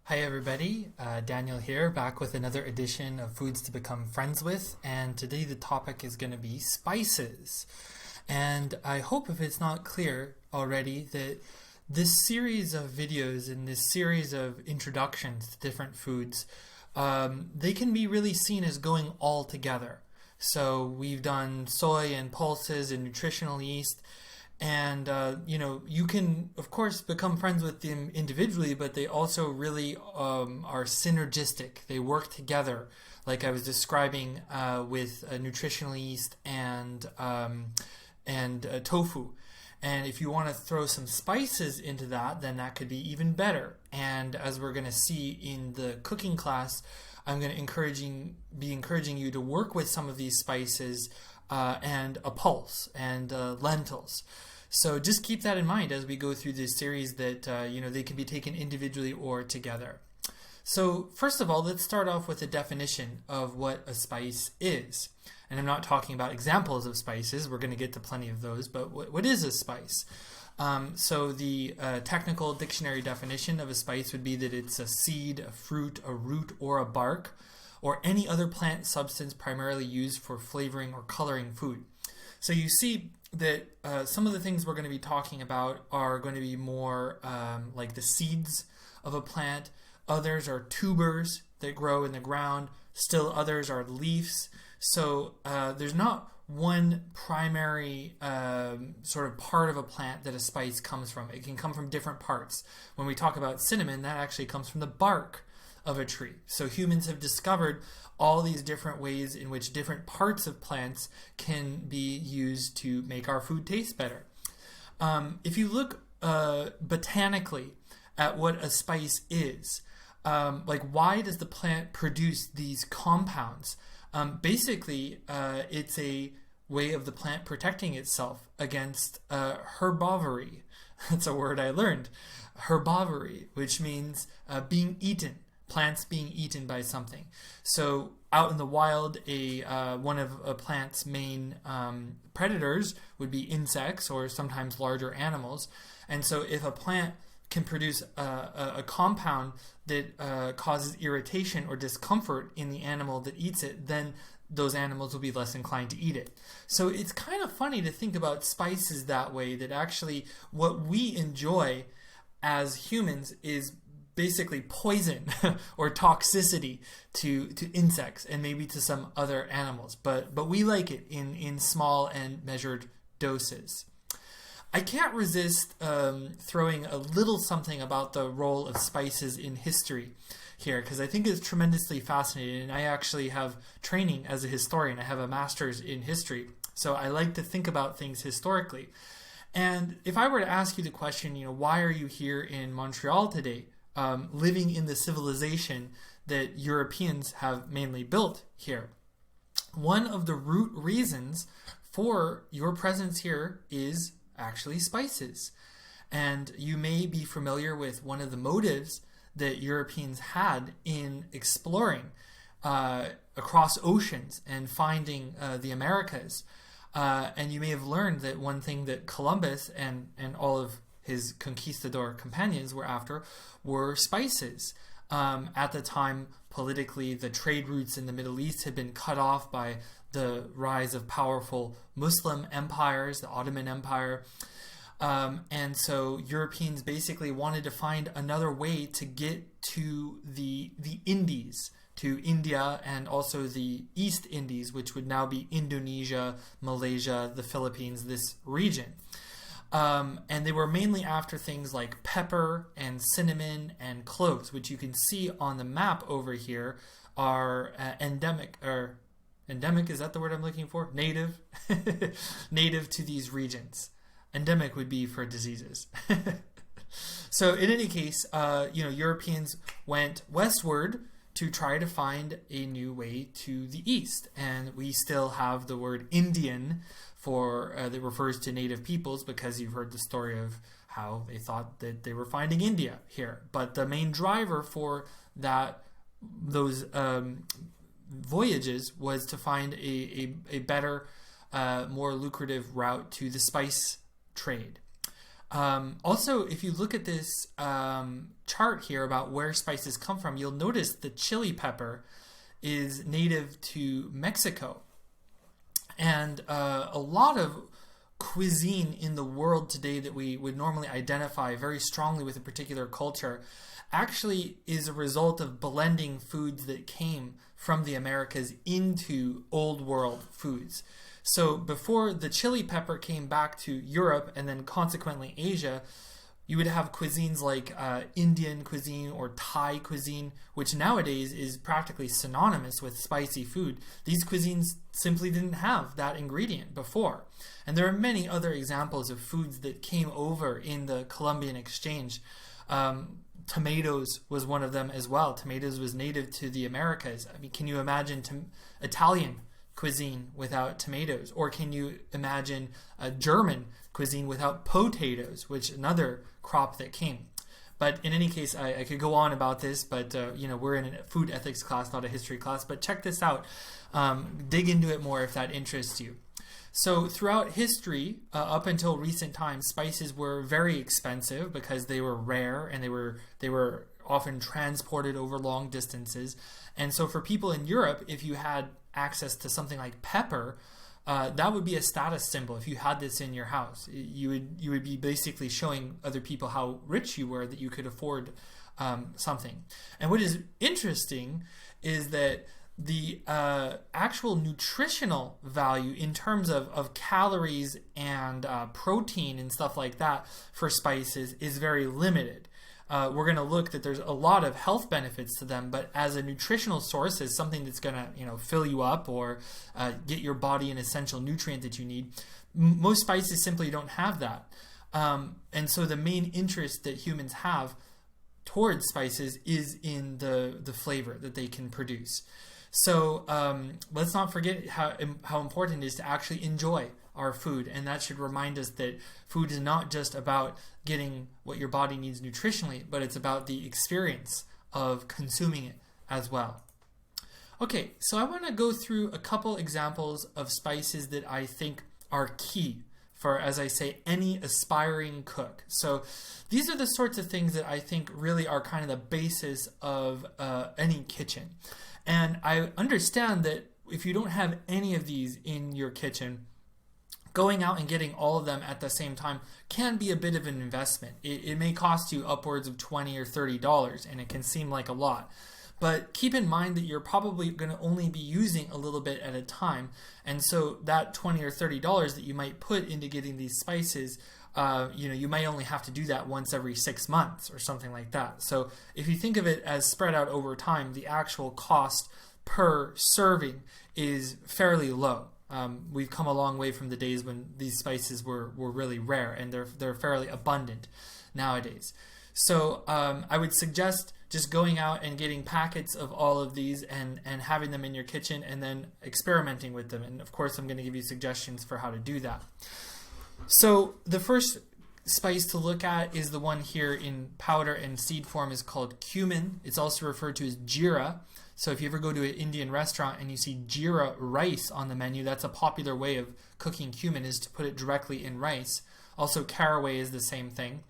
Hi everybody, Daniel here, back with another edition of Foods to Become Friends With, and today the topic is going to be spices. And I hope if it's not clear already that this series of videos and this series of introductions to different foods, they can be really seen as going all together. So we've done soy and pulses and nutritional yeast, and you can of course become friends with them individually, but they also really are synergistic. They work together, like I was describing with nutritional yeast and tofu. And if you want to throw some spices into that, then that could be even better. And as we're going to see in the cooking class, I'm going to be encouraging you to work with some of these spices and a pulse and lentils. So just keep that in mind as we go through this series that they can be taken individually or together. So first of all, let's start off with a definition of what a spice is. And I'm not talking about examples of spices. We're going to get to plenty of those. But what is a spice? So the technical dictionary definition of a spice would be that it's a seed, a fruit, a root, or a bark, or any other plant substance primarily used for flavoring or coloring food. So you see that some of the things we're going to be talking about are going to be more like the seeds of a plant. Others are tubers that grow in the ground. Still others are leaves. So there's not one primary sort of part of a plant that a spice comes from. It can come from different parts. When we talk about cinnamon, that actually comes from the bark of a tree. So humans have discovered all these different ways in which different parts of plants can be used to make our food taste better. If you look botanically at what a spice is, like why does the plant produce these compounds? Basically, it's a way of the plant protecting itself against herbivory. That's a word I learned. Herbivory, which means being eaten. Plants being eaten by something. So out in the wild, one of a plant's main predators would be insects or sometimes larger animals. And so if a plant can produce a compound that causes irritation or discomfort in the animal that eats it, then those animals will be less inclined to eat it. So it's kind of funny to think about spices that way, that actually what we enjoy as humans is basically poison or toxicity to insects and maybe to some other animals, but we like it in small and measured doses. I can't resist throwing a little something about the role of spices in history here, because I think it's tremendously fascinating, and I actually have training as a historian. I have a master's in history, so I like to think about things historically. And if I were to ask you the question, why are you here in Montreal today? Living in the civilization that Europeans have mainly built here. One of the root reasons for your presence here is actually spices. And you may be familiar with one of the motives that Europeans had in exploring across oceans and finding the Americas. And you may have learned that one thing that Columbus and all of his conquistador companions were after were spices. At the time, politically, the trade routes in the Middle East had been cut off by the rise of powerful Muslim empires, the Ottoman Empire. And so Europeans basically wanted to find another way to get to the Indies, to India and also the East Indies, which would now be Indonesia, Malaysia, the Philippines, this region. And they were mainly after things like pepper and cinnamon and cloves, which you can see on the map over here are endemic, is that the word I'm looking for? Native, native to these regions. Endemic would be for diseases. So in any case, Europeans went westward to try to find a new way to the east, and we still have the word Indian for that refers to native peoples, because you've heard the story of how they thought that they were finding India here. But the main driver for those voyages was to find a better, more lucrative route to the spice trade. Also, if you look at this chart here about where spices come from, you'll notice the chili pepper is native to Mexico. And a lot of cuisine in the world today that we would normally identify very strongly with a particular culture actually is a result of blending foods that came from the Americas into old world foods. So before the chili pepper came back to Europe and then consequently Asia, you would have cuisines like Indian cuisine or Thai cuisine, which nowadays is practically synonymous with spicy food. These cuisines simply didn't have that ingredient before. And there are many other examples of foods that came over in the Columbian exchange. Tomatoes was one of them as well. Tomatoes was native to the Americas. I mean, can you imagine Italian cuisine without tomatoes? Or can you imagine a German cuisine without potatoes, which another crop that came? But in any case, I could go on about this, but we're in a food ethics class, not a history class. But check this out. Dig into it more if that interests you. So throughout history, up until recent times, spices were very expensive because they were rare and they were often transported over long distances. And so for people in Europe, if you had access to something like pepper, that would be a status symbol. If you had this in your house, you would be basically showing other people how rich you were, that you could afford something. And what is interesting is that the actual nutritional value in terms of calories and protein and stuff like that for spices is very limited. We're going to look that there's a lot of health benefits to them, but as a nutritional source, as something that's going to fill you up or get your body an essential nutrient that you need, most spices simply don't have that. And so the main interest that humans have towards spices is in the flavor that they can produce. So let's not forget how important it is to actually enjoy our food, and that should remind us that food is not just about getting what your body needs nutritionally, but it's about the experience of consuming it as well. Okay, so I want to go through a couple examples of spices that I think are key for, as I say, any aspiring cook. So these are the sorts of things that I think really are kind of the basis of any kitchen. And I understand that if you don't have any of these in your kitchen, going out and getting all of them at the same time can be a bit of an investment. It may cost you upwards of $20 or $30, and it can seem like a lot. But keep in mind that you're probably going to only be using a little bit at a time. And so that $20 or $30 that you might put into getting these spices, you may only have to do that once every 6 months or something like that. So if you think of it as spread out over time, the actual cost per serving is fairly low. We've come a long way from the days when these spices were really rare, and they're fairly abundant nowadays. So I would suggest just going out and getting packets of all of these and having them in your kitchen and then experimenting with them. And of course, I'm going to give you suggestions for how to do that. So the first spice to look at is the one here in powder and seed form, is called cumin. It's also referred to as jeera. So if you ever go to an Indian restaurant and you see jeera rice on the menu, that's a popular way of cooking cumin, is to put it directly in rice. Also, caraway is the same thing.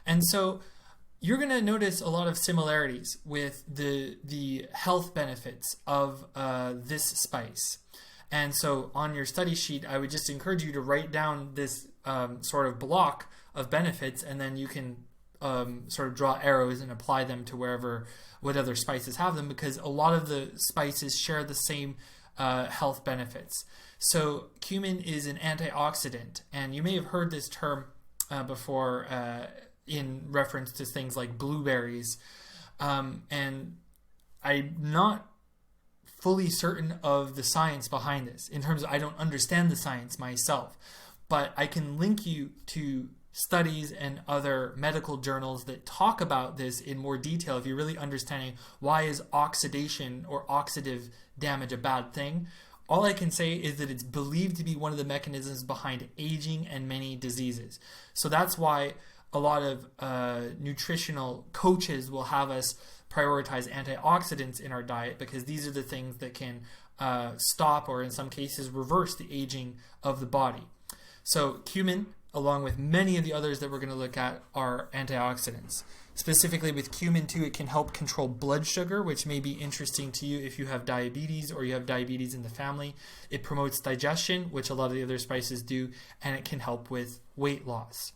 And so you're going to notice a lot of similarities with the health benefits of this spice. And so on your study sheet, I would just encourage you to write down this sort of block of benefits, and then you can sort of draw arrows and apply them to what other spices have them, because a lot of the spices share the same health benefits. So cumin is an antioxidant, and you may have heard this term before in reference to things like blueberries. And I'm not fully certain of the science behind this. In terms of, I don't understand the science myself, but I can link you to studies and other medical journals that talk about this in more detail if you're really understanding why is oxidation or oxidative damage a bad thing. All I can say is that it's believed to be one of the mechanisms behind aging and many diseases. So that's why a lot of nutritional coaches will have us prioritize antioxidants in our diet, because these are the things that can stop, or in some cases reverse, the aging of the body. So cumin along with many of the others that we're going to look at, are antioxidants. Specifically with cumin too, it can help control blood sugar, which may be interesting to you if you have diabetes or you have diabetes in the family. It promotes digestion, which a lot of the other spices do, and it can help with weight loss.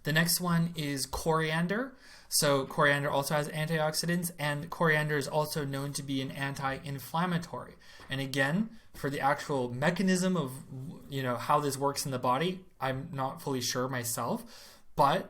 The next one is coriander. So coriander also has antioxidants, and coriander is also known to be an anti-inflammatory. And again, for the actual mechanism of how this works in the body, I'm not fully sure myself, but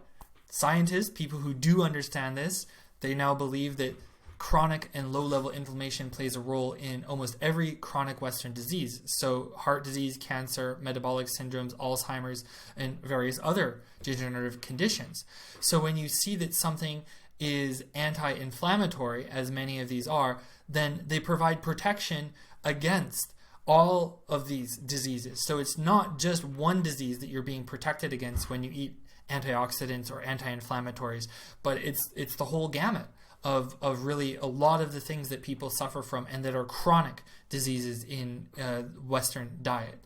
scientists, people who do understand this, they now believe that chronic and low-level inflammation plays a role in almost every chronic Western disease. So heart disease, cancer, metabolic syndromes, Alzheimer's, and various other degenerative conditions. So when you see that something is anti-inflammatory, as many of these are, then they provide protection against all of these diseases. So it's not just one disease that you're being protected against when you eat antioxidants or anti-inflammatories, but it's the whole gamut of really a lot of the things that people suffer from and that are chronic diseases in Western diet.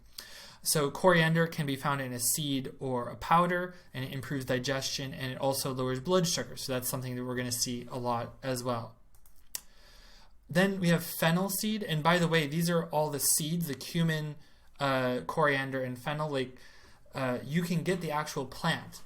So coriander can be found in a seed or a powder, and it improves digestion, and it also lowers blood sugar. So that's something that we're going to see a lot as well. Then we have fennel seed, and by the way, these are all the seeds, the cumin, coriander, and fennel. You can get the actual plant.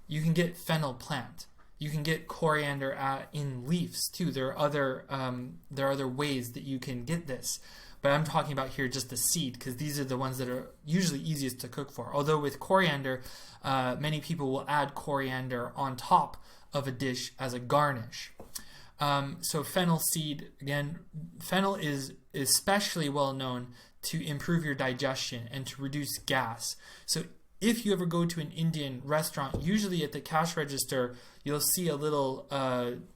You can get fennel plant. You can get coriander in leaves too. There are other ways that you can get this, but I'm talking about here just the seed, because these are the ones that are usually easiest to cook for. Although with coriander, many people will add coriander on top of a dish as a garnish. So fennel seed, again, fennel is especially well known to improve your digestion and to reduce gas. So if you ever go to an Indian restaurant, usually at the cash register, you'll see a little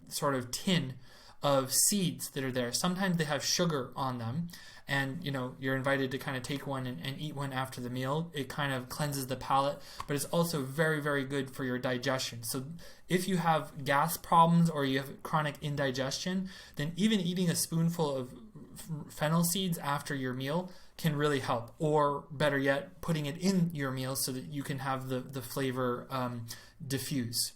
sort of tin of seeds that are there. Sometimes they have sugar on them, and you're invited to kind of take one and eat one after the meal. It kind of cleanses the palate, but it's also very, very good for your digestion. So if you have gas problems or you have chronic indigestion, then even eating a spoonful of fennel seeds after your meal can really help, or better yet, putting it in your meal so that you can have the flavor diffuse.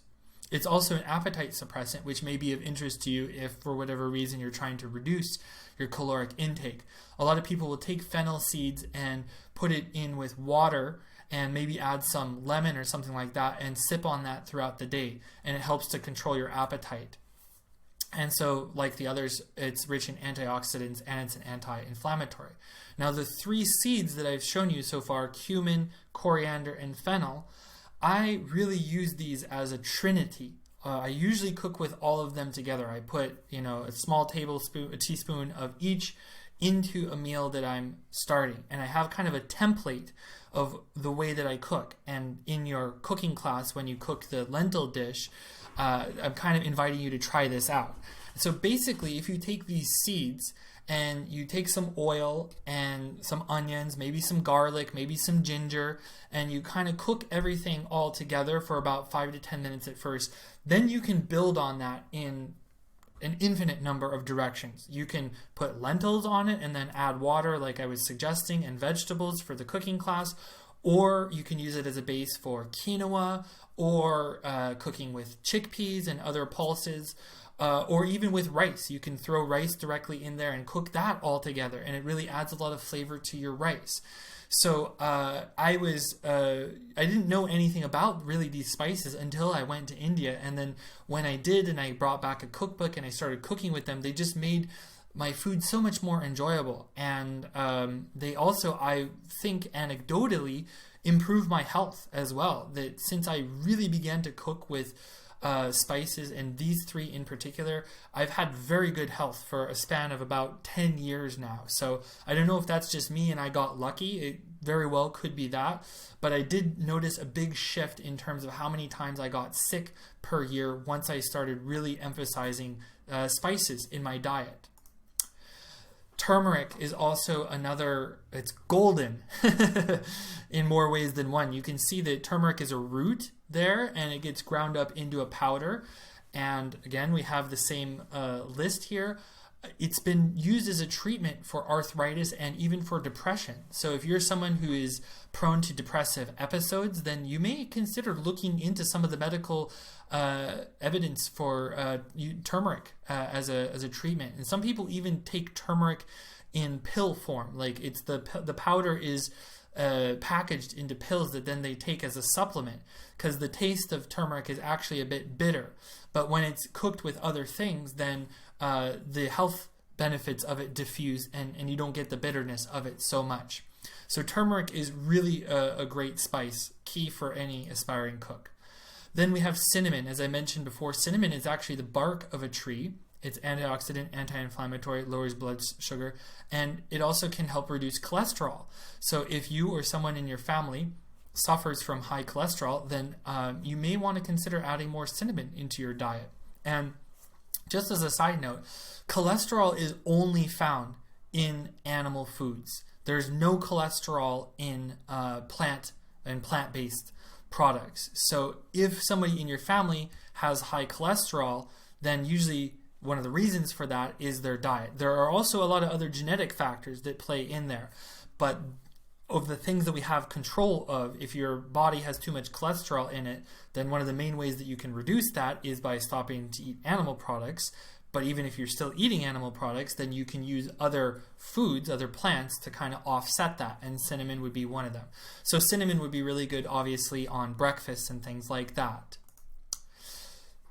It's also an appetite suppressant, which may be of interest to you if for whatever reason you're trying to reduce your caloric intake. A lot of people will take fennel seeds and put it in with water and maybe add some lemon or something like that and sip on that throughout the day, and it helps to control your appetite. And so, like the others, it's rich in antioxidants and it's an anti-inflammatory. Now, the three seeds that I've shown you so far, cumin, coriander, and fennel, I really use these as a trinity. I usually cook with all of them together. I put, a small tablespoon, a teaspoon of each into a meal that I'm starting. And I have kind of a template of the way that I cook. And in your cooking class, when you cook the lentil dish, I'm kind of inviting you to try this out. So basically, if you take these seeds and you take some oil and some onions, maybe some garlic, maybe some ginger, and you kind of cook everything all together for about 5 to 10 minutes at first, then you can build on that in an infinite number of directions. You can put lentils on it and then add water like I was suggesting, and vegetables for the cooking class, or you can use it as a base for quinoa, or cooking with chickpeas and other pulses, or even with rice. You can throw rice directly in there and cook that all together, and it really adds a lot of flavor to your rice. So I didn't know anything about really these spices until I went to India, and then when I did and I brought back a cookbook and I started cooking with them, they just made my food so much more enjoyable. And they also, I think anecdotally, improve my health as well. That since I really began to cook with spices, and these three in particular, I've had very good health for a span of about 10 years now. So I don't know if that's just me and I got lucky. It very well could be that, but I did notice a big shift in terms of how many times I got sick per year once I started really emphasizing spices in my diet. Turmeric is also another, it's golden in more ways than one. You can see that turmeric is a root there, and it gets ground up into a powder. And again, we have the same list here. it's been used as a treatment for arthritis and even for depression. So if you're someone who is prone to depressive episodes, then you may consider looking into some of the medical evidence for turmeric as a treatment. And some people even take turmeric in pill form. Like it's the powder is packaged into pills that then they take as a supplement, because the taste of turmeric is actually a bit bitter. But when it's cooked with other things, then the health benefits of it diffuse, and you don't get the bitterness of it so much. So turmeric is really a great spice, key for any aspiring cook. Then we have cinnamon. As I mentioned before, cinnamon is actually the bark of a tree. It's antioxidant, anti-inflammatory, lowers blood sugar, and it also can help reduce cholesterol. So if you or someone in your family suffers from high cholesterol, then you may want to consider adding more cinnamon into your diet. And just as a side note, cholesterol is only found in animal foods. There's no cholesterol in plant-based products. So if somebody in your family has high cholesterol, then usually one of the reasons for that is their diet. There are also a lot of other genetic factors that play in there. But of the things that we have control of, if your body has too much cholesterol in it, then one of the main ways that you can reduce that is by stopping to eat animal products. But even if you're still eating animal products, then you can use other foods, other plants, to kind of offset that, and cinnamon would be one of them. So cinnamon would be really good, obviously, on breakfast and things like that.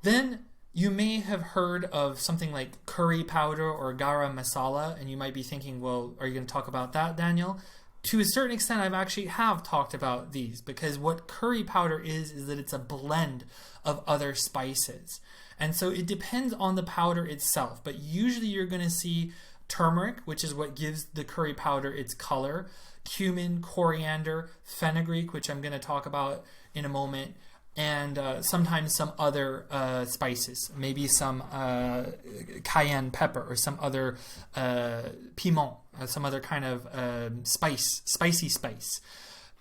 Then you may have heard of something like curry powder or garam masala, and you might be thinking, well, are you going to talk about that, Daniel? To a certain extent, I've actually have talked about these, because what curry powder is that it's a blend of other spices. And so it depends on the powder itself, but usually you're going to see turmeric, which is what gives the curry powder its color, cumin, coriander, fenugreek, which I'm going to talk about in a moment, and sometimes some other spices, maybe some cayenne pepper or some other piment, some other kind of spicy spice,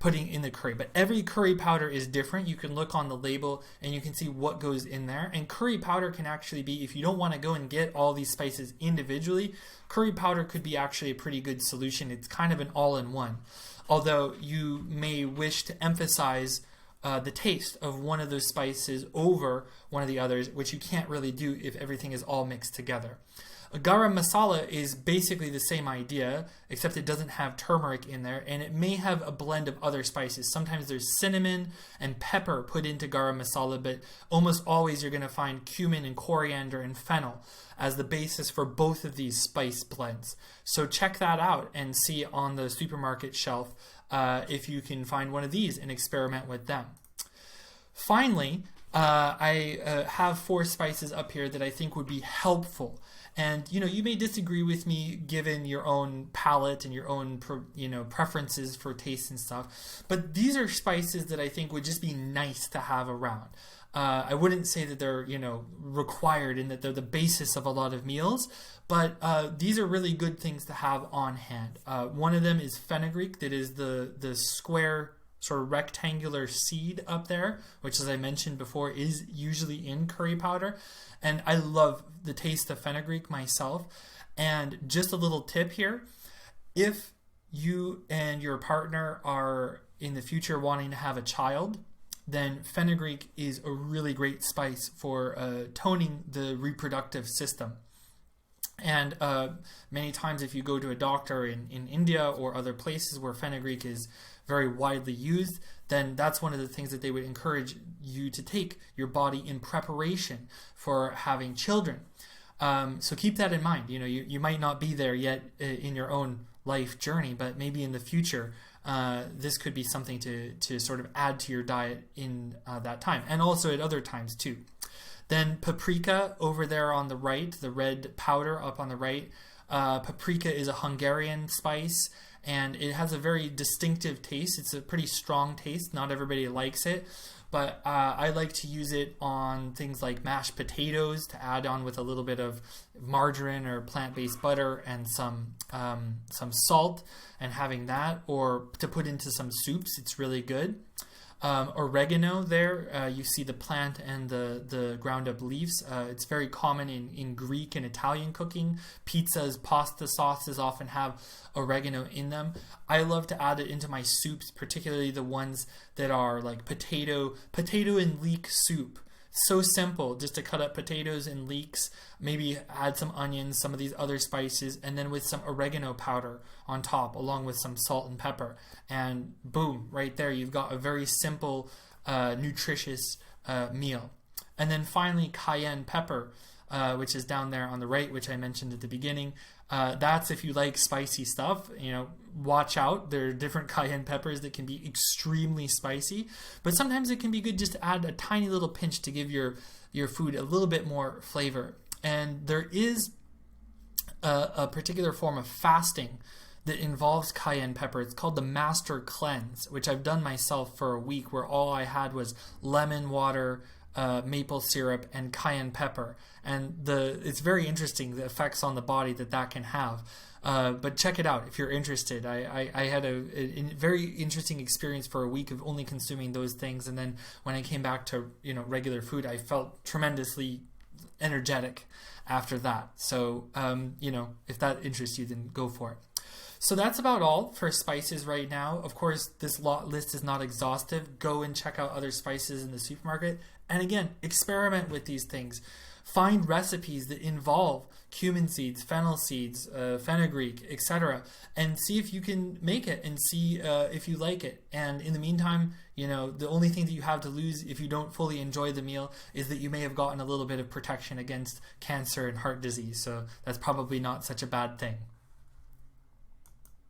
putting in the curry. But every curry powder is different. You can look on the label and you can see what goes in there. And curry powder can actually be, if you don't want to go and get all these spices individually, curry powder could be actually a pretty good solution. It's kind of an all-in-one. Although you may wish to emphasize the taste of one of those spices over one of the others, which you can't really do if everything is all mixed together. A garam masala is basically the same idea, except it doesn't have turmeric in there, and it may have a blend of other spices. Sometimes there's cinnamon and pepper put into garam masala, but almost always you're going to find cumin and coriander and fennel as the basis for both of these spice blends. So check that out and see on the supermarket shelf if you can find one of these and experiment with them. Finally, I have 4 spices up here that I think would be helpful. And, you may disagree with me given your own palate and your own, preferences for taste and stuff. But these are spices that I think would just be nice to have around. I wouldn't say that they're, required and that they're the basis of a lot of meals. But these are really good things to have on hand. One of them is fenugreek, that is the square sort of rectangular seed up there, which, as I mentioned before, is usually in curry powder. And I love the taste of fenugreek myself. And just a little tip here, if you and your partner are in the future wanting to have a child, then fenugreek is a really great spice for toning the reproductive system. And many times if you go to a doctor in India or other places where fenugreek is very widely used, then that's one of the things that they would encourage you to take your body in preparation for having children. So keep that in mind. You might not be there yet in your own life journey, but maybe in the future this could be something to sort of add to your diet in that time, and also at other times too. Then paprika over there on the right, the red powder up on the right. Paprika is a Hungarian spice, and it has a very distinctive taste. It's a pretty strong taste. Not everybody likes it, but I like to use it on things like mashed potatoes to add on with a little bit of margarine or plant-based butter and some salt, and having that, or to put into some soups. It's really good. Oregano there, you see the plant and the ground up leaves. It's very common in Greek and Italian cooking. Pizzas, pasta sauces often have oregano in them. I love to add it into my soups, particularly the ones that are like potato and leek soup. So simple, just to cut up potatoes in leeks, maybe add some onions, some of these other spices, and then with some oregano powder on top, along with some salt and pepper. And boom, right there, you've got a very simple, nutritious meal. And then finally, cayenne pepper, which is down there on the right, which I mentioned at the beginning. That's if you like spicy stuff, watch out. There are different cayenne peppers that can be extremely spicy, but sometimes it can be good just to add a tiny little pinch to give your food a little bit more flavor. And there is a particular form of fasting that involves cayenne pepper. It's called the Master Cleanse, which I've done myself for a week, where all I had was lemon water, maple syrup, and cayenne pepper. And it's very interesting, the effects on the body that can have. But check it out if you're interested. I had a very interesting experience for a week of only consuming those things, and then when I came back to regular food, I felt tremendously energetic after that. So if that interests you, then go for it. So that's about all for spices right now. Of course, this list is not exhaustive. Go and check out other spices in the supermarket. And again, experiment with these things. Find recipes that involve cumin seeds, fennel seeds, fenugreek, etc., and see if you can make it and see if you like it. And in the meantime, the only thing that you have to lose if you don't fully enjoy the meal is that you may have gotten a little bit of protection against cancer and heart disease. So that's probably not such a bad thing.